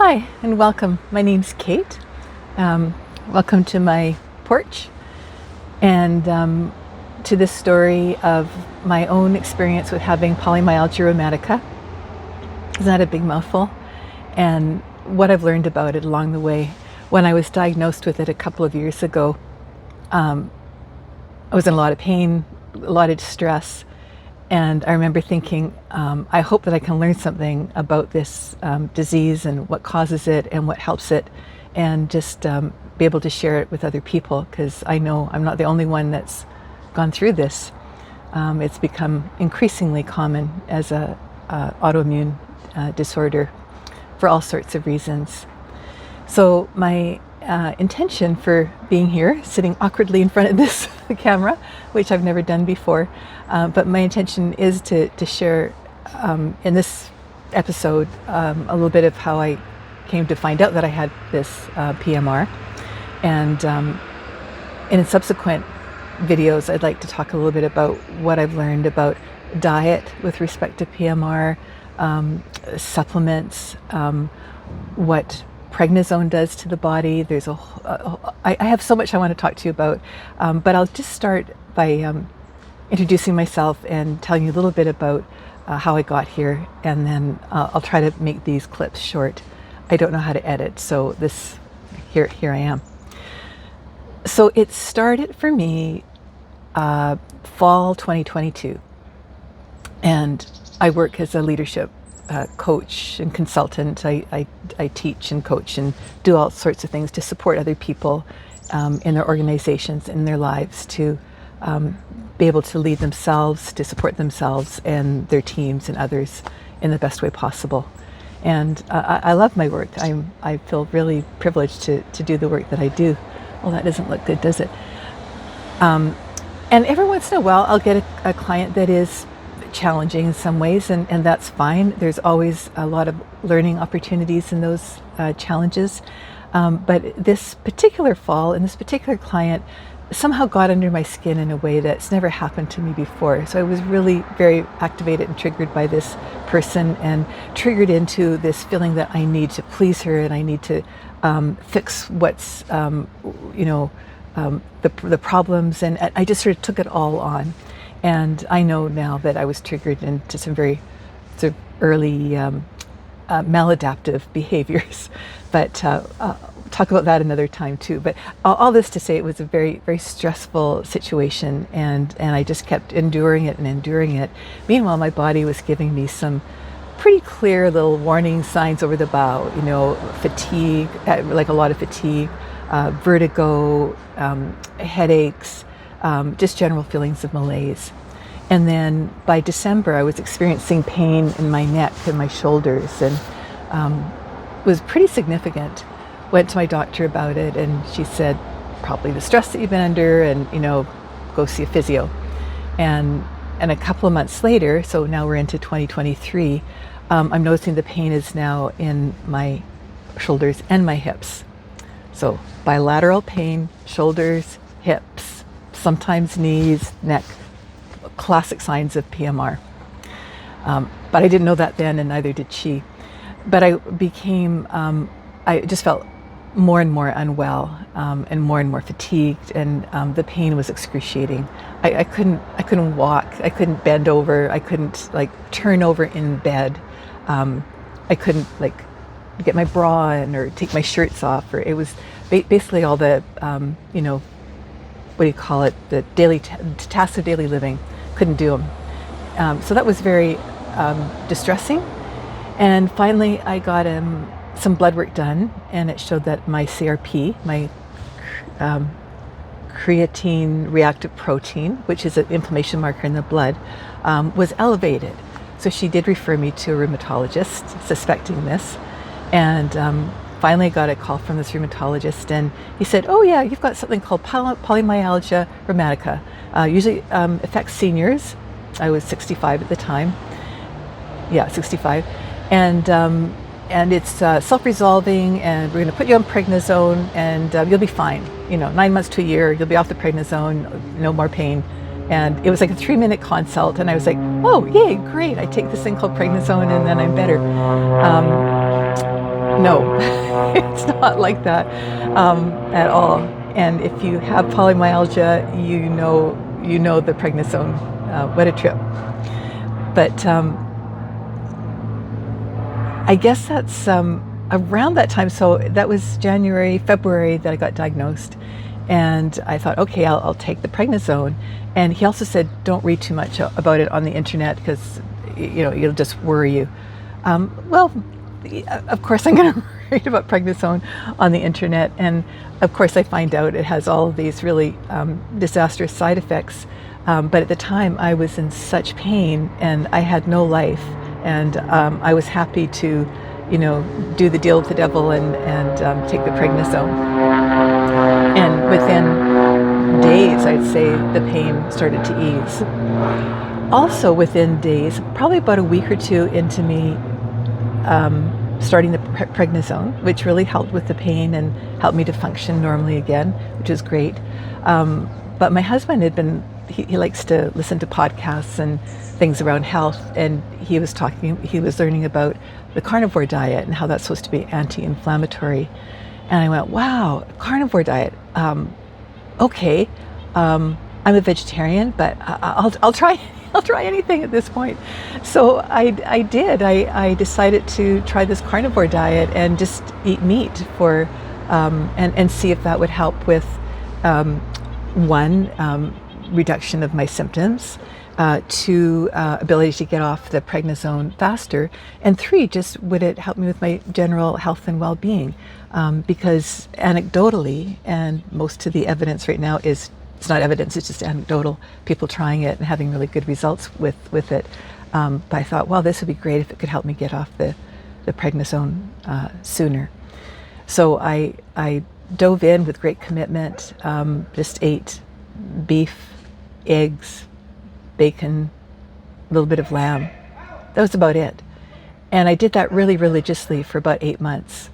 Hi and welcome. My name's Kate. Welcome to my porch and to this story of my own experience with having polymyalgia rheumatica. Isn't that a big mouthful? And what I've learned about it along the way. When I was diagnosed with it a couple of years ago, I was in a lot of pain, a lot of distress. And I remember thinking, I hope that I can learn something about this disease and what causes it and what helps it, and just be able to share it with other people, because I know I'm not the only one that's gone through this. It's become increasingly common as a autoimmune disorder for all sorts of reasons. So my intention for being here, sitting awkwardly in front of this camera, which I've never done before, but my intention is to share in this episode a little bit of how I came to find out that I had this PMR, and in subsequent videos I'd like to talk a little bit about what I've learned about diet with respect to PMR, supplements, what prednisone does to the body. I have so much I want to talk to you about, but I'll just start by introducing myself and telling you a little bit about how I got here, and then I'll try to make these clips short. I don't know how to edit, so here I am. So it started for me fall 2022, and I work as a leadership coach and consultant. I teach and coach and do all sorts of things to support other people in their organizations, in their lives, to be able to lead themselves, to support themselves and their teams and others in the best way possible. And I love my work. I feel really privileged to do the work that I do. Well, that doesn't look good, does it? And every once in a while I'll get a client that is challenging in some ways, and that's fine. There's always a lot of learning opportunities in those challenges. But this particular fall and this particular client somehow got under my skin in a way that's never happened to me before. So I was really very activated and triggered by this person, and triggered into this feeling that I need to please her and I need to fix what's the problems, and I just sort of took it all on. And I know now that I was triggered into some very sort of early maladaptive behaviors, but talk about that another time too. But all this to say, it was a very, very stressful situation, and I just kept enduring it and enduring it. Meanwhile, my body was giving me some pretty clear little warning signs over the bow, fatigue, like a lot of fatigue, vertigo, headaches, just general feelings of malaise. And then by December, I was experiencing pain in my neck and my shoulders, and was pretty significant. Went to my doctor about it, and she said, probably the stress that you've been under, and go see a physio. And a couple of months later, so now we're into 2023, I'm noticing the pain is now in my shoulders and my hips. So bilateral pain, shoulders, hips, sometimes knees, neck, classic signs of PMR. But I didn't know that then, and neither did she. But I just felt more and more unwell, and more fatigued, and the pain was excruciating. I couldn't walk, I couldn't bend over, I couldn't turn over in bed. I couldn't get my bra on or take my shirts off, or it was basically all the what do you call it, the daily tasks of daily living, couldn't do them. So that was very distressing. And finally I got some blood work done, and it showed that my CRP, my creatine reactive protein, which is an inflammation marker in the blood, was elevated. So she did refer me to a rheumatologist suspecting this. And finally I got a call from this rheumatologist, and he said, oh yeah, you've got something called polymyalgia rheumatica. Usually affects seniors. I was 65 at the time. Yeah, 65. And it's self-resolving, and we're going to put you on prednisone, and you'll be fine. 9 months to a year, you'll be off the prednisone, no more pain. And it was like a 3-minute consult, and I was like, oh, yay, great. I take this thing called prednisone, and then I'm better. no, it's not like that at all. And if you have polymyalgia, you know the prednisone. What a trip! But I guess that's around that time. So that was January, February that I got diagnosed, and I thought, okay, I'll take the prednisone. And he also said, don't read too much about it on the internet because it'll just worry you. Well, of course I'm going to read about prednisone on the internet, and of course I find out it has all of these really disastrous side effects. But at the time I was in such pain and I had no life, and I was happy to, do the deal with the devil and take the prednisone. And within days, I'd say the pain started to ease. Also within days, probably about a week or two into me starting the prednisone, which really helped with the pain and helped me to function normally again, which is great. But my husband had been, he likes to listen to podcasts and things around health, and he was learning about the carnivore diet and how that's supposed to be anti-inflammatory. And I went, wow, carnivore diet. Okay, I'm a vegetarian, but I'll try anything at this point. So I did. I decided to try this carnivore diet and just eat meat for and see if that would help with one, reduction of my symptoms, two, ability to get off the prednisone faster, and three, just would it help me with my general health and well-being, because anecdotally, and most of the evidence right now is, it's not evidence, it's just anecdotal, people trying it and having really good results with it. But I thought, well, this would be great if it could help me get off the prednisone sooner. So I dove in with great commitment, just ate beef, eggs, bacon, a little bit of lamb. That was about it. And I did that really religiously for about 8 months.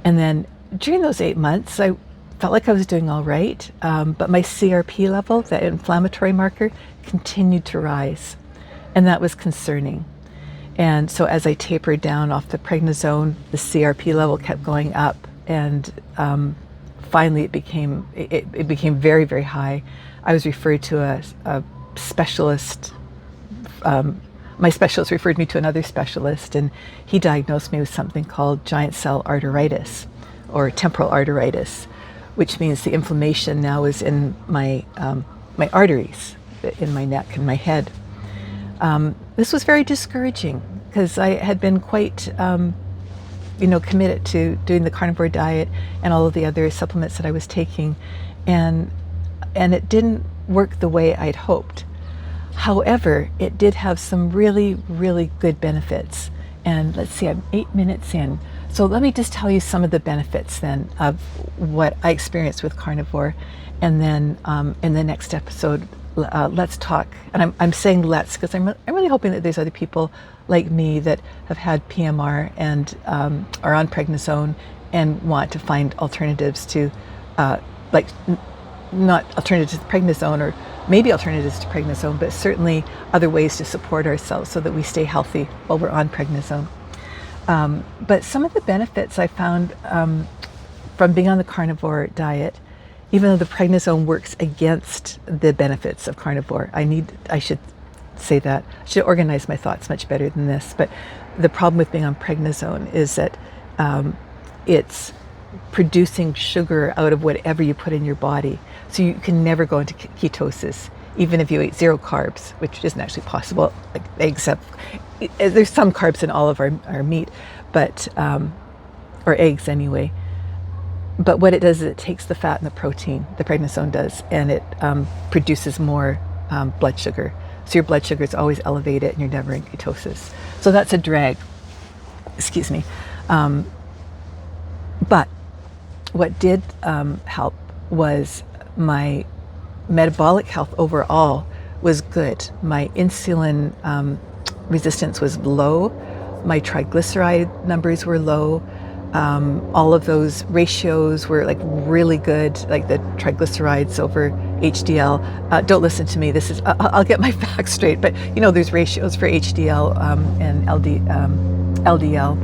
And then during those 8 months, I felt like I was doing all right, but my CRP level, that inflammatory marker, continued to rise. And that was concerning. And so as I tapered down off the prednisone, the CRP level kept going up, and finally it became very, very high. I was referred to a specialist. My specialist referred me to another specialist, and he diagnosed me with something called giant cell arteritis, or temporal arteritis, which means the inflammation now is in my arteries, in my neck and my head. This was very discouraging because I had been quite committed to doing the carnivore diet and all of the other supplements that I was taking, and it didn't work the way I'd hoped. However, it did have some really, really good benefits. And let's see, I'm 8 minutes in. So let me just tell you some of the benefits then of what I experienced with carnivore. And then in the next episode, let's talk. And I'm saying let's because I'm really hoping that there's other people like me that have had PMR and are on prednisone and want to find alternatives to not alternatives to prednisone, or maybe alternatives to prednisone, but certainly other ways to support ourselves so that we stay healthy while we're on prednisone. But some of the benefits I found from being on the carnivore diet, even though the prednisone works against the benefits of carnivore, I should say that. I should organize my thoughts much better than this. But the problem with being on prednisone is that it's producing sugar out of whatever you put in your body. So you can never go into ketosis, even if you ate 0 carbs, which isn't actually possible, except there's some carbs in all of our meat, but or eggs anyway. But what it does is it takes the fat and the protein, the prednisone does, and it produces more blood sugar. So your blood sugar is always elevated and you're never in ketosis. So that's a drag. Excuse me. But what did help was my metabolic health overall was good. My insulin resistance was low. My triglyceride numbers were low. All of those ratios were like really good, like the triglycerides over HDL. Don't listen to me. This is, I'll get my facts straight, but there's ratios for HDL and LDL.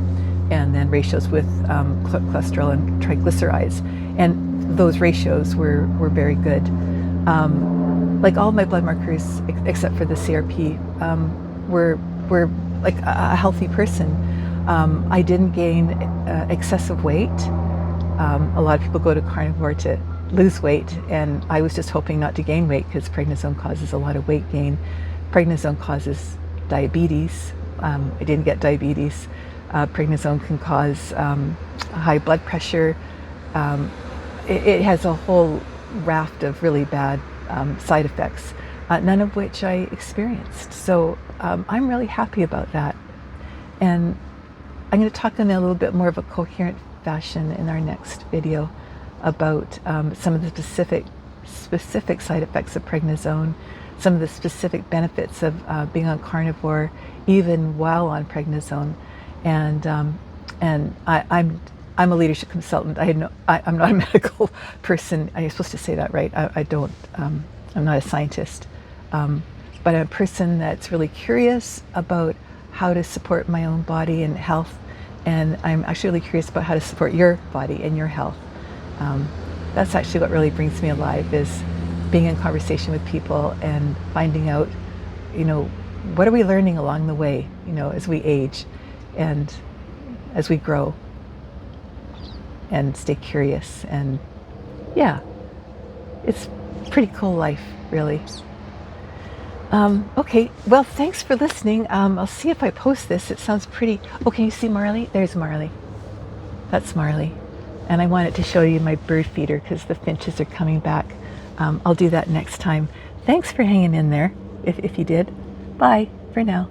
and then ratios with cholesterol and triglycerides. And those ratios were very good. Like all my blood markers, except for the CRP, were like a healthy person. I didn't gain excessive weight. A lot of people go to carnivore to lose weight, and I was just hoping not to gain weight because prednisone causes a lot of weight gain. Prednisone causes diabetes. I didn't get diabetes. Prednisone can cause high blood pressure. It has a whole raft of really bad side effects, none of which I experienced. So I'm really happy about that. And I'm going to talk in a little bit more of a coherent fashion in our next video about some of the specific side effects of prednisone, some of the specific benefits of being on carnivore, even while on prednisone. And I'm a leadership consultant. I'm not a medical person. I'm supposed to say that, right? I don't. I'm not a scientist, but I'm a person that's really curious about how to support my own body and health. And I'm actually really curious about how to support your body and your health. That's actually what really brings me alive, is being in conversation with people and finding out, what are we learning along the way, as we age and as we grow and stay curious. And yeah, it's a pretty cool life, really. Okay, well, thanks for listening. I'll see if I post this. It sounds pretty. Oh, can you see Marley? There's Marley. That's Marley. And I wanted to show you my bird feeder because the finches are coming back. I'll do that next time. Thanks for hanging in there, if you did. Bye for now.